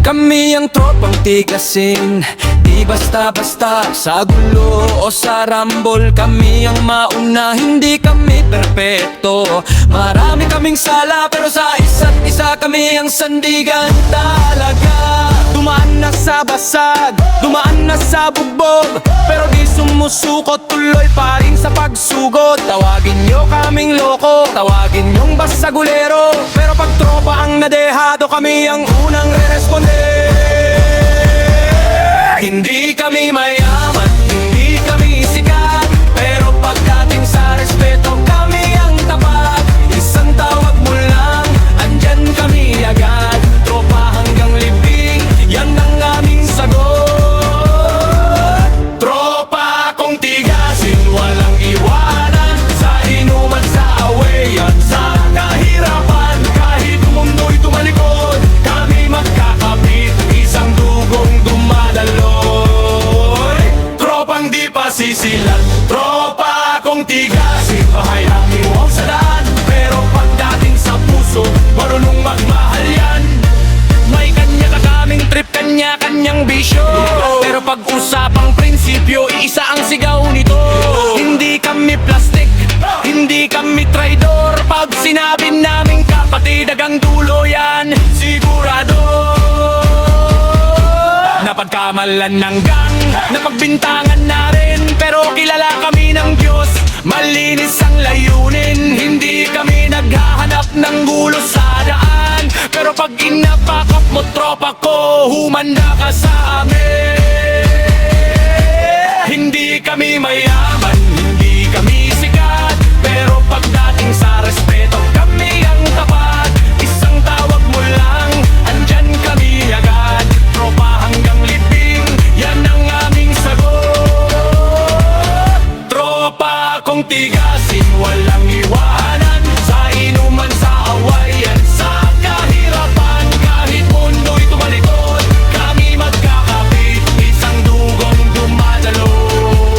Kami ang tropang tigasin, di basta-basta sa gulo o sa rambol. Kami ang mauna, hindi kami perpekto. Marami kaming sala pero sa isa't isa kami ang sandigan talaga. Dumaan na sa basag, dumaan na sa bugbog, pero di sumusuko, tuloy pa rin sa pagsugod. Tawagin nyo kaming loko, tawagin nyong basagulero, pero pag tropa ang nadehado, kami ang unang re-responde. Hindi kami mayaman, hindi kami sikat, pero pagdating sa respeto, kami ang tapat. Isang tawag mo lang, andyan kami agad. Tropa hanggang libing, yan ang aming sagot. Tropa kong tigasin, walang iwanan, sa inuman, sa away at sa kahirapan. Kahit mundo'y tumalikod, kami magkakapit, isang dugong dumadaloy. Tropang di pa sisilat, tropa kong tigasin, bahay ang iwang sa daan, pero pagdating sa puso, marunong magmahal yan. May kanya ka kaming trip, kanya-kanyang bisyo, pero pag-usapang prinsipyo, iisa ang sigaw nito. Hindi kami plastic, hindi kami traidor. Pag sinabi namin kapatid, hanggang dulo yan, sigurado. Napagkamalan ng gang, napagbintangan na rin, pero kilala kami ng Diyos, malinis ang layunin. Hindi kami naghahanap ng gulo sa daan, pero pag inapakap mo tropa ko, humanda ka sa amin. Hindi kami mayaman, hindi kami sikat, pero pagdating sa respeto, kami ang tapat. Isang tawag mo lang, andyan kami agad. Tropa hanggang libing, yan ang aming sagot. Tropa kong tigasin, walang iwanan, sa inuman, sa awayan, sa kahirapan. Kahit mundo'y tumalikod, kami magkakapit, isang dugong dumadaloy.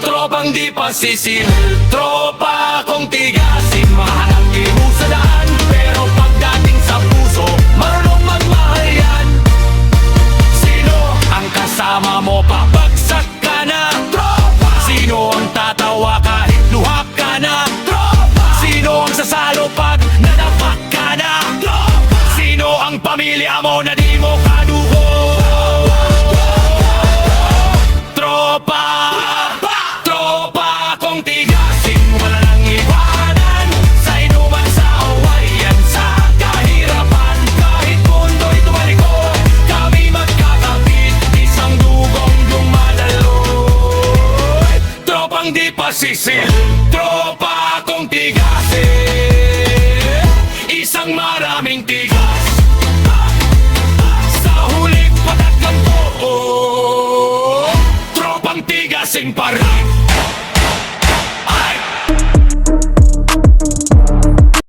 Tropang di pa sisil, tropa kong tigasin, mahanang ihong sa daan, pero pagdating sa puso, marunong magmahal yan. Sino ang kasama mo, pabagsak ka na? Tropa! Sino ang tatawa kahit luhak ka na? Tropa! Sino ang sasalo pag nadapak ka na? Tropa! Sino ang pamilya mo na di mo kadugo? Tropa! Tropa kong tigasin, wala nang iwanan, sa inuman, sa awayan, sa kahirapan. Kahit mundo'y tumalikod, kami magkakapit, isang dugong dumadaloy. Tropang di pa sisil, tropa kong tigasin, isang maraming tigas, sa huling patatlang to. Tropang tigasin para